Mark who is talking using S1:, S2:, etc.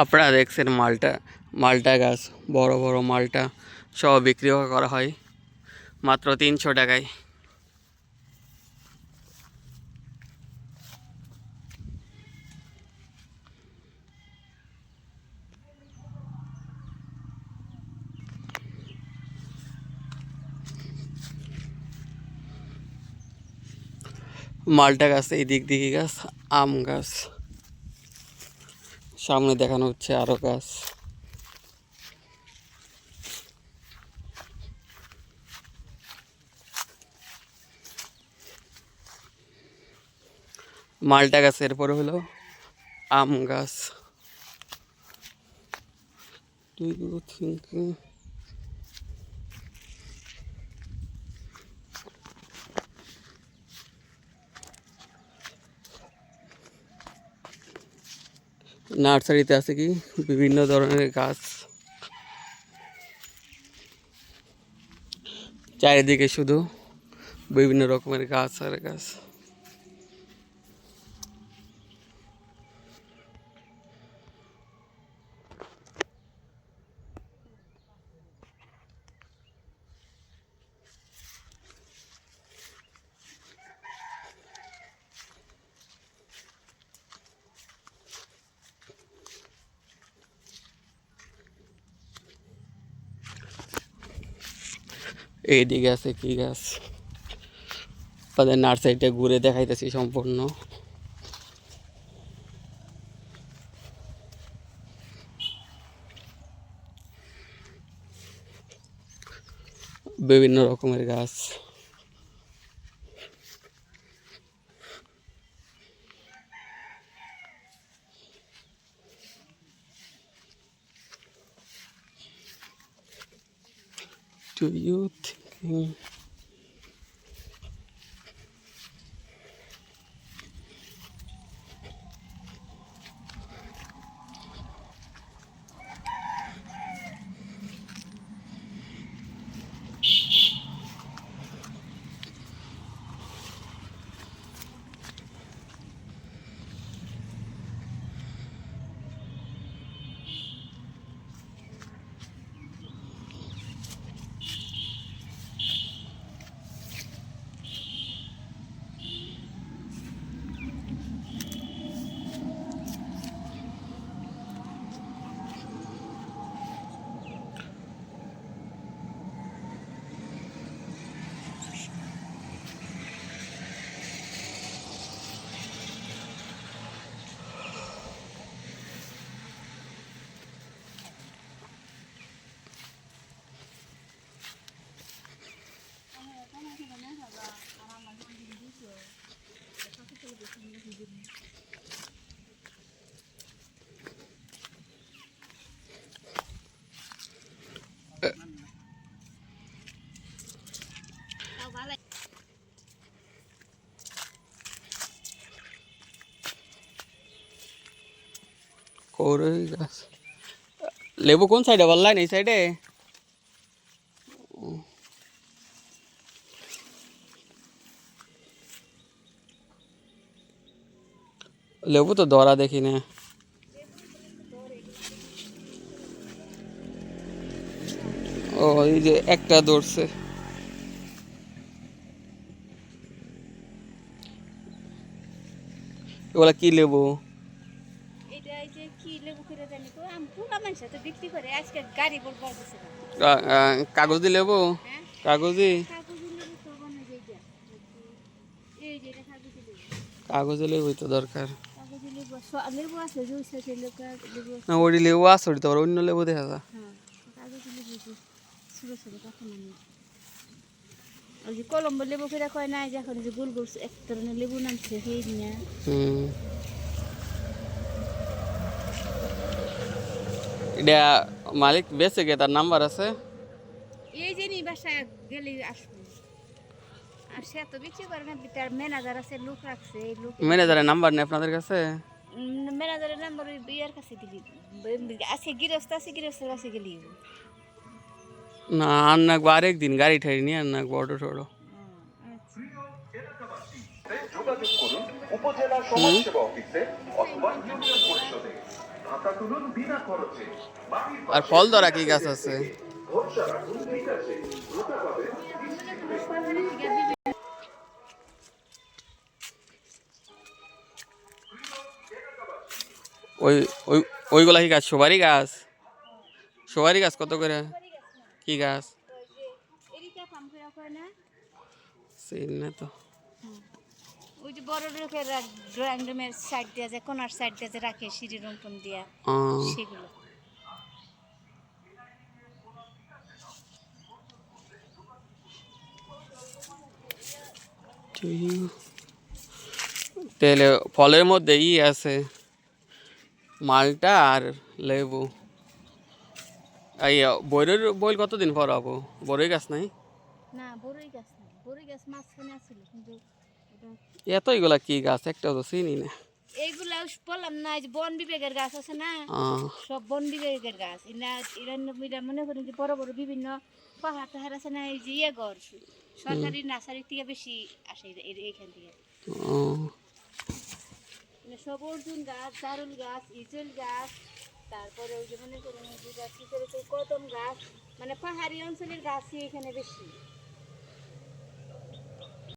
S1: আপনারা দেখছেন মালটা মালটা গাছ, বড় বড় মালটা সব বিক্রি করা হয় মাত্র 300 টাকায়। মালটা গাছ, এই দিক দিকে গাছ, আম গাছ, সামনে দেখানো হচ্ছে আরো গাছ। মালটা গাছের পরে হলো আম গাছ। নার্সারিতে আছে কি বিভিন্ন ধরনের গাছ, চারিদিকে শুধু বিভিন্ন রকমের গাছ আর গাছ। এইদিকে আছে কি গাছ, তাদের নার্সারিটা ঘুরে দেখাইতেছি সম্পূর্ণ। বিভিন্ন রকমের গাছ। Do you think কই গাছ? লেবু কোন সাইডে বললেন? এই সাইডে? লেবু তো ধরা দেখি না। ও, এই যে একটা ধরছে। এগুলা কি লেবু?
S2: এটা এই যে কি লেবু করে জানি তো, আমি পুরা মানুষ তো বিক্রি করে আজকে গাড়ি বল বলতেছে না।
S1: কাগজি লেবু?
S2: হ্যাঁ,
S1: কাগজি?
S2: কাগজি লেবু তো বানাই যায়। এই যে এটা কাগজি লেবু।
S1: কাগজি লেবুই তো দরকার।
S2: কাগজি লেবু লেবু আছে যে ওই সাথে লেবু
S1: না,
S2: আছে।
S1: ওই লেবু আছে, ওটি তো আবার অন্য লেবু দেখা যায়।
S2: হ্যাঁ, কাগজি লেবু যে ছোট ছোট কখন আমি ওই যে কলম্বো লেবু করে কয় না, যে এখন যে গোল গোল এক ধরনের লেবু নামছে সেই না।
S1: এটা মালিক বেঁচে গে, তার নাম্বার আছে?
S2: এই যে নি বাসায় গেলে আসবো। আর সে তো বিক্রি করে না, তার ম্যানেজার আছে, লোক রাখছে, এই লোক
S1: ম্যানেজারের নাম্বার নেই আপনাদের কাছে?
S2: ম্যানেজারের নাম্বার ওই বিয়ার কাছে দিলি আছে, গৃহস্থ আছে, গৃহস্থের কাছে গেলি।
S1: না, আর নাকবো আরেকদিন, গাড়ি ঠাড়ি নিয়ে আর নাকবো, অটো টোটো।
S2: যোগাযোগ করুন উপজেলা সমাজসেবা অফিসে অথবা ইউনিয়ন পরিষদে।
S1: আর ফল ধরা কি গাছ আছে?
S2: সরকারি থেকে বিভিন্ন
S1: ওই ওই ওইগুলা কি গাছ? সুপারি গাছ? সুপারি গাছ কত করে? কি গাছ?
S2: ওই যে এরিকা ফার্ম করে কয় না,
S1: চিনি না তো।
S2: ওই যে বড় লোকের ড্রয়িং রুমের সাইড দিয়ে যে কোনার সাইড দিয়ে যে রাখে সিঁড়ি রুমটুম দিয়া, সেগুলো।
S1: তাহলে ফলের মধ্যে আছে মালটা আর লেবু। এই বইয়ের বইল কতদিন পর হবো? বড়ই গাছ নাই?
S2: না বড়ই গাছ না, বড়ই গাছ মাঝখানে আছিল কিন্তু ওটা
S1: এত এগুলা কি গাছ? একটাও তো চিনি না।
S2: এইগুলা বললাম না, এই যে বন বিভাগের গাছ আছে না,
S1: আহ,
S2: সব বন বিভাগের গাছ। এরা মনে করেন যে বড় বড় বিভিন্ন পাহাড় টাহাড় আছে না, এই যে ঘর সরকারি নার্সারি থেকে বেশি আসে এইখান থেকে।
S1: ও,
S2: সব অর্জুন গাছ, দারুল গাছ, ইচল গাছ, তারপরে ওই যে মনে করেন যে গাছ কদম গাছ, মানে পাহাড়ি অঞ্চলের গাছই এখানে বেশি।